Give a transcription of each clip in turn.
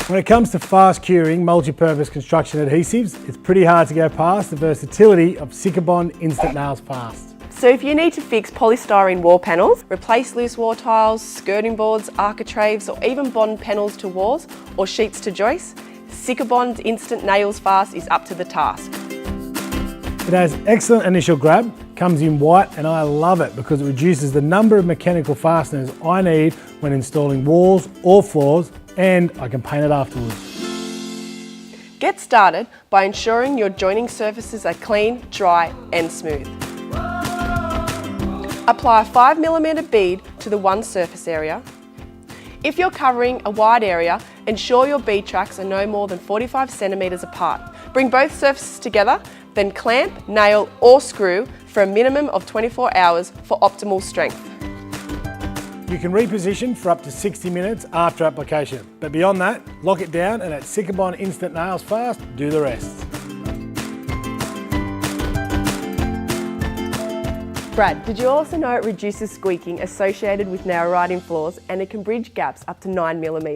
When it comes to fast curing multi-purpose construction adhesives, it's pretty hard to go past the versatility of Sikabond Instant Nails Fast. So if you need to fix polystyrene wall panels, replace loose wall tiles, skirting boards, ARCHITRAVES, or even bond panels to walls or sheets to joists, Sikabond Instant Nails Fast is up to the task. It has excellent initial grab, comes in white, and I love it because it reduces the number of mechanical fasteners I need when installing walls or floors, and I can paint it afterwards. Get started by ensuring your joining surfaces are clean, dry and smooth. Apply a 5mm bead to the one surface area. If you're covering a wide area, ensure your bead tracks are no more than 45 centimetres apart. Bring both surfaces together, then clamp, nail or screw for a minimum of 24 hours for optimal strength. You can reposition for up to 60 minutes after application, but beyond that, lock it down and at Sikabond Instant Nails Fast, do the rest. Brad, did you also know it reduces squeaking associated with nail writing floors, and it can bridge gaps up to 9mm?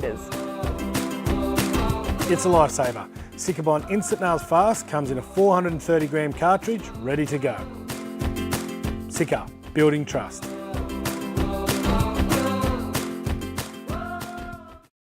It's a lifesaver. Sikabond Instant Nails Fast comes in a 430 gram cartridge ready to go. Sika, building trust.